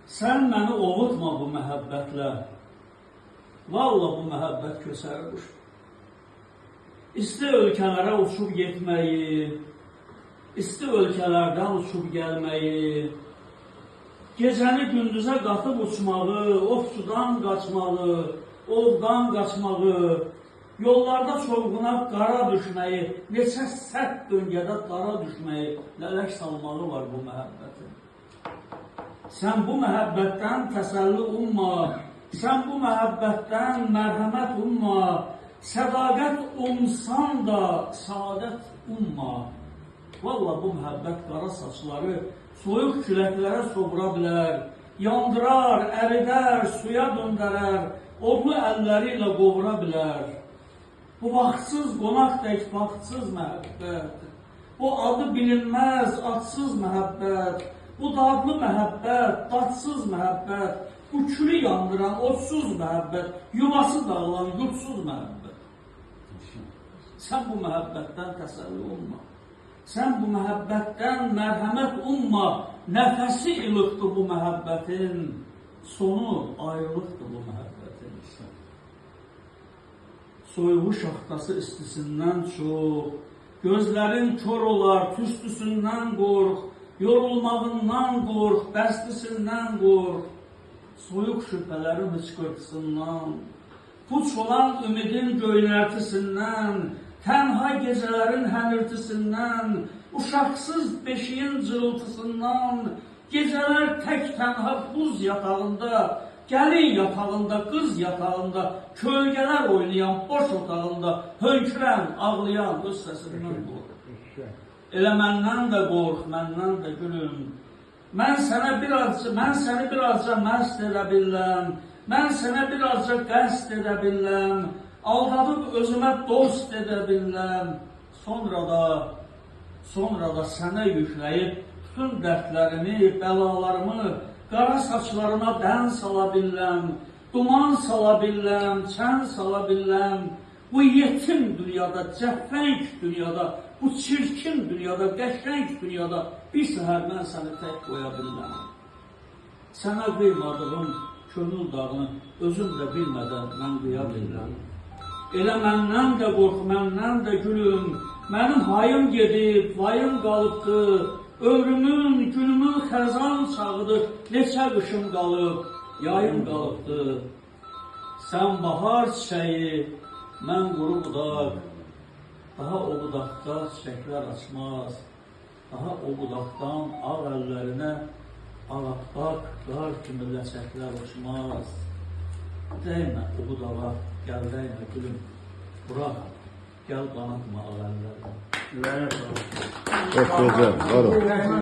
Sən məni ovutma bu məhəbbətlə. Valla bu məhəbbət kösərmiş. İsti ölkələrə uçub getməyi, isti ölkələrdən uçub gəlməyi, gecəni gündüzə qatıb uçmağı, ovsudan qaçmağı, ovdan qaçmağı, yollarda çovğuna qara düşməyi, neçə sərt döngədə qara düşməyi, lələk salmağı var bu məhəbbətin. Sən bu məhəbbətdən təsəlli umma, sən bu məhəbbətdən mərhəmət umma, sədaqət umsan da saadət umma. Valla bu məhəbbət qara saçları soyuq küləklərə sovura bilər, yandırar, əridər, suya döndərər, odlu əlləri ilə qovura bilər. Bu vaxtsız qonaq tək vaxtsız məhəbbət, bu adı bilinməz adsız məhəbbət, bu dadlı məhəbbət, dadsız məhəbbət, bu külü yandıran odsuz məhəbbət, yuvası dağılan yurtsuz məhəbbət. Sən bu məhəbbətdən təsəlli olma. Sən bu məhəbbətdən mərhəmət umma. Nəfəsi ilıqdır bu məhəbbətin, sonu ayrılıqdır bu məhəbbətin. Soyuğu şaxtası istisindən çox, gözlərin kör olar, tüstüsündən qorx, yorulmağından qorx, bəstisindən qorx, soyuq şübhələrin hıçqırtısından, puç olan ümidin göynərtisindən, tənha gecələrin hənirtisindən, uşaqsız beşiyin cırıltısından, gecələr tək tənha buz yatağında, gəlin yatağında, qız yatağında, kölgələr oynayan boş otağında, hönkürən, ağlayan öz səsindən qorx. Elə məndən də qorx, məndən də gülüm. Mən səni birazca məst edə biləm, mən sənə birazca qəsd edə biləm, aldadıb özümə dost edə biləm, sonra da sənə yükləyib bütün dərdlərimi, bəlalarımı, qara saçlarına dən sala biləm, duman sala biləm, çən sala biləm, bu yetim dünyada, cəffəng dünyada, bu çirkin dünyada, qəşəng dünyada bir səhər mən səni tək qoya biləm. Sənə qıymadığım könül dağını özüm də bilmədən mən qıya biləm. Elə məndən də qorx, məndən də gülüm, mənim hayım gedib, vayım qalıbdır, ömrümün, günümün xəzan çağıdır, neçə qışım qalıb, yayım qalıbdır. Sən bahar çiçəyi, mən quru budaq, daha o budaqda çiçəklər açmaz, daha o budaqdan ağ əllərinə ağappaq, qar kimi ləçəklər uçmaz. Dəymə o budağa, gəl dəymə gülüm, bırak, gəl qanatma ağ əllərlə. Çok güzel, bravo.